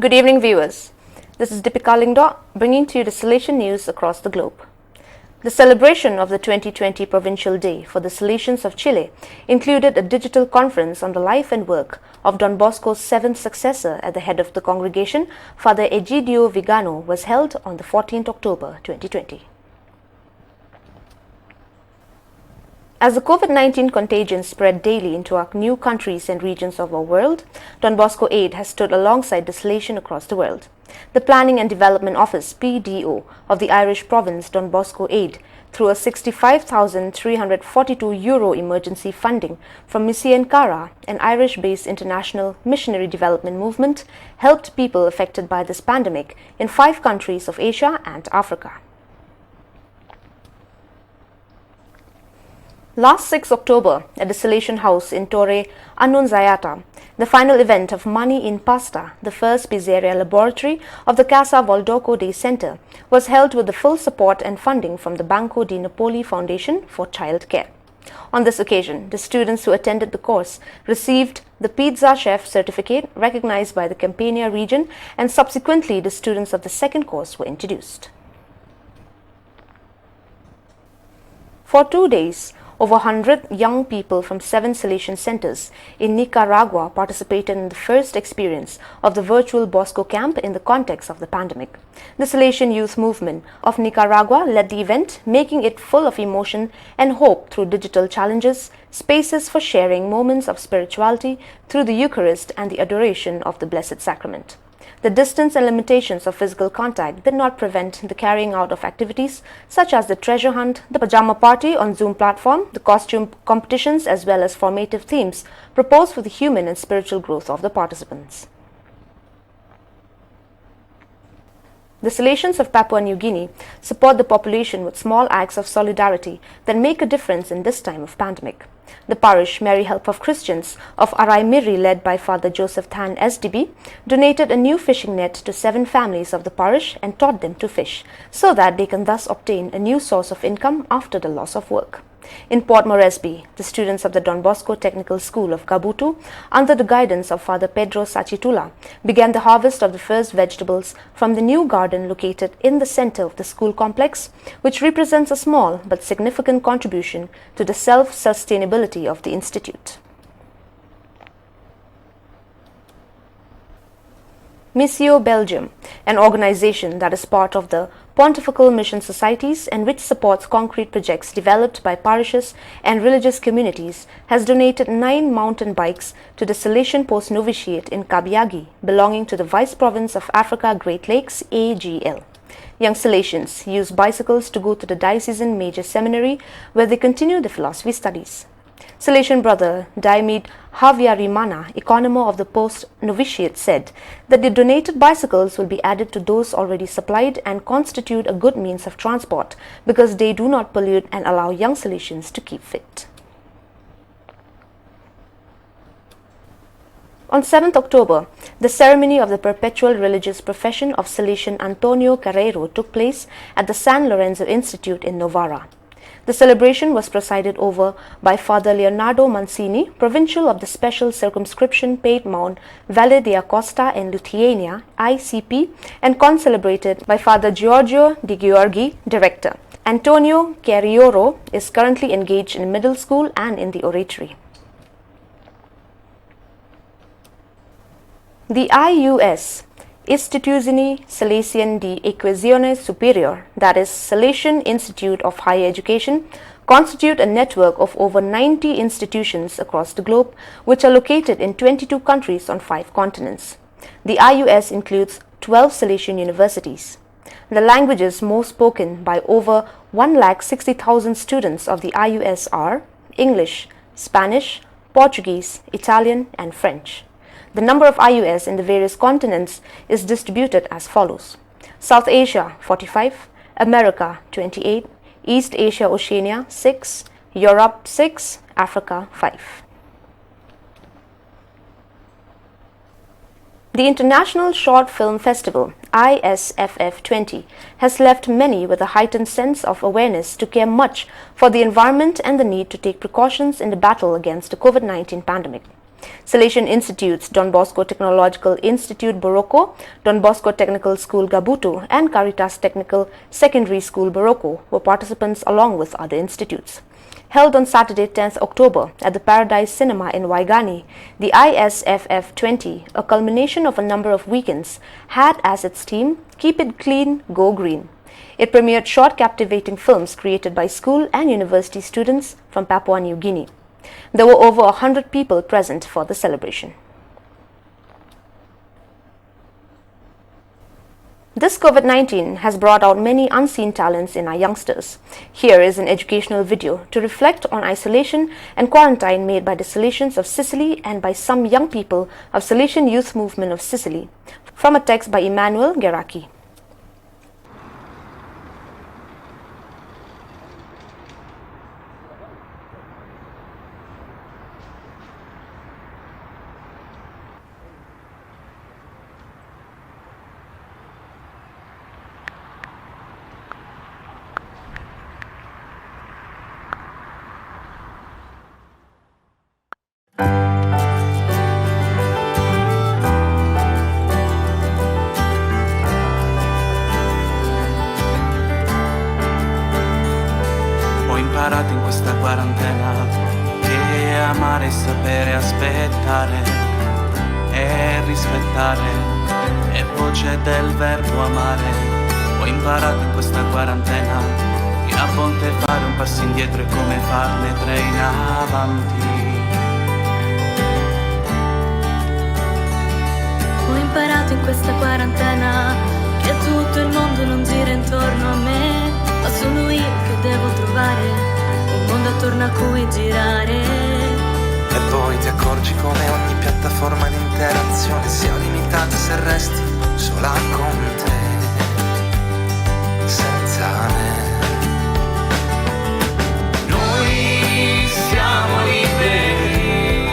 Good evening, viewers. This is Deepika Lingdo bringing to you the Salesian news across the globe. The celebration of the 2020 Provincial Day for the Salesians of Chile included a digital conference on the life and work of Don Bosco's seventh successor at the head of the congregation, Father Egidio Vigano, was held on the 14th October 2020. As the COVID-19 contagion spread daily into our new countries and regions of our world, Don Bosco Aid has stood alongside the Salesian across the world. The Planning and Development Office, PDO, of the Irish province Don Bosco Aid, through a €65,342 emergency funding from Missy Cara, an Irish-based international missionary development movement, helped people affected by this pandemic in 5 countries of Asia and Africa. Last 6 October, at the Salesian House in Torre Annunziata, the final event of Money in Pasta, the first pizzeria laboratory of the Casa Voldoco Day Center, was held with the full support and funding from the Banco di Napoli Foundation for Child Care. On this occasion, the students who attended the course received the Pizza Chef certificate recognized by the Campania region, and subsequently the students of the second course were introduced. For 2 days, over 100 young people from 7 Salesian centers in Nicaragua participated in the first experience of the virtual Bosco camp in the context of the pandemic. The Salesian Youth Movement of Nicaragua led the event, making it full of emotion and hope through digital challenges, spaces for sharing moments of spirituality through the Eucharist and the adoration of the Blessed Sacrament. The distance and limitations of physical contact did not prevent the carrying out of activities such as the treasure hunt, the pajama party on Zoom platform, the costume competitions, as well as formative themes proposed for the human and spiritual growth of the participants. The Salesians of Papua New Guinea support the population with small acts of solidarity that make a difference in this time of pandemic. The parish Mary Help of Christians of Araimiri, led by Father Joseph Tan SDB, donated a new fishing net to 7 families of the parish and taught them to fish, so that they can thus obtain a new source of income after the loss of work. In Port Moresby, the students of the Don Bosco Technical School of Kabutu, under the guidance of Father Pedro Sachitula, began the harvest of the first vegetables from the new garden located in the center of the school complex, which represents a small but significant contribution to the self-sustainability of the institute. Missio Belgium, an organization that is part of the Pontifical Mission Societies and which supports concrete projects developed by parishes and religious communities, has donated 9 mountain bikes to the Salesian Post Novitiate in Kabiagi, belonging to the Vice Province of Africa Great Lakes (AGL). Young Salesians use bicycles to go to the Diocesan Major Seminary, where they continue their philosophy studies. Salesian brother Daimid Havyarimana, economo of the post novitiate, said that the donated bicycles will be added to those already supplied and constitute a good means of transport because they do not pollute and allow young Salesians to keep fit. On 7th October, the ceremony of the perpetual religious profession of Salesian Antonio Carreiro took place at the San Lorenzo Institute in Novara. The celebration was presided over by Father Leonardo Mancini, provincial of the Special Circumscription Piedmont, Valle d'Acosta and Lithuania, ICP, and concelebrated by Father Giorgio Di Giorgi, director. Antonio Carrioro is currently engaged in middle school and in the oratory. The IUS, Istituzione Salesian di Educazione Superior, that is, Salesian Institute of Higher Education, constitute a network of over 90 institutions across the globe, which are located in 22 countries on 5 continents. The IUS includes 12 Salesian universities. The languages most spoken by over 160,000 students of the IUS are English, Spanish, Portuguese, Italian, and French. The number of IUS in the various continents is distributed as follows: South Asia 45, America 28, East Asia Oceania 6, Europe 6, Africa 5. The International Short Film Festival, ISFF 20, has left many with a heightened sense of awareness to care much for the environment and the need to take precautions in the battle against the COVID-19 pandemic. Salesian Institutes, Don Bosco Technological Institute Boroko, Don Bosco Technical School Gabutu, and Caritas Technical Secondary School Boroko were participants along with other institutes. Held on Saturday 10th October at the Paradise Cinema in Waigani, the ISFF 20, a culmination of a number of weekends, had as its theme, Keep It Clean, Go Green. It premiered short captivating films created by school and university students from Papua New Guinea. There were over 100 people present for the celebration. This COVID-19 has brought out many unseen talents in our youngsters. Here is an educational video to reflect on isolation and quarantine made by the Salesians of Sicily and by some young people of Salesian Youth Movement of Sicily, from a text by Emmanuel Geraki. Imparato in questa quarantena che amare e sapere aspettare e rispettare è voce del verbo amare. Ho imparato in questa quarantena che a volte fare un passo indietro è come farne tre in avanti. Ho imparato in questa quarantena che tutto il mondo non gira intorno a me, ma sono io che devo trovare un mondo attorno a cui girare. E poi ti accorgi come ogni piattaforma di interazione sia limitata se resti sola con te, senza me. Noi siamo liberi,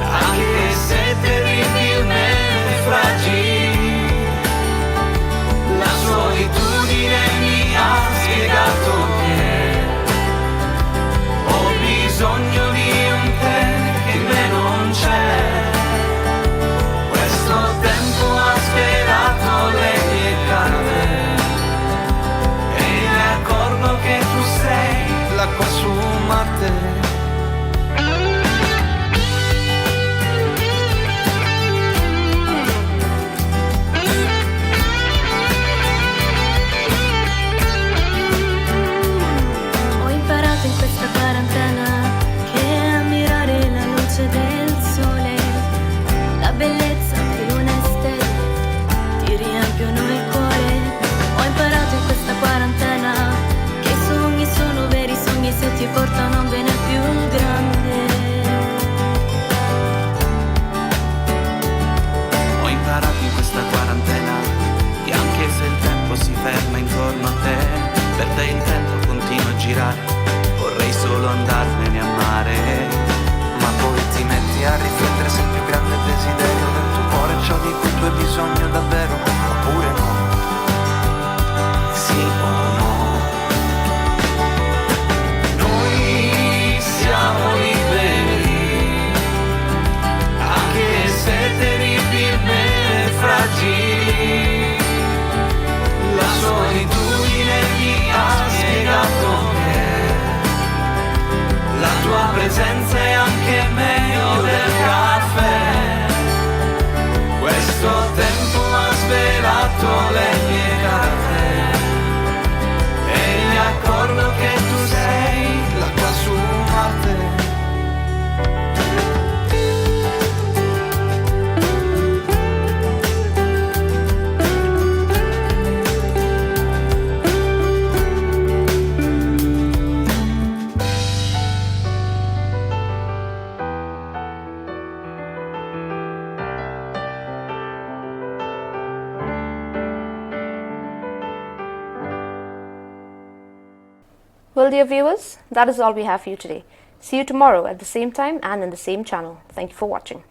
anche se terribilmente fragili. La solitudine mi ha spiegato che ho bisogno di un te che in me non c'è. Questo tempo ha svelato le mie carte e mi accorgo che tu sei L'acqua su Marte. Ho imparato in questa quarantena che ammirare la luce del sole, la bellezza di una stella ti riempiono il cuore. Ho imparato in questa quarantena che i sogni sono veri sogni se ti portano a un bene più grande. Ho imparato in questa quarantena che anche se il tempo si ferma intorno a te, per te il tempo continua a girare, vorrei solo andarmene a mare. Ma poi ti metti a riflettere se il più grande desiderio del tuo cuore è ciò di cui tu hai bisogno davvero, oppure no. Sì o no. Noi siamo liberi, anche se terribilmente fragili. La solitudine mi ha spiegato che la tua presenza è anche meglio del caffè. Questo tempo ha svelato le mie carte e mi accorgo che tu sei L'acqua su Marte. Well, dear viewers, that is all we have for you today. See you tomorrow at the same time and in the same channel. Thank you for watching.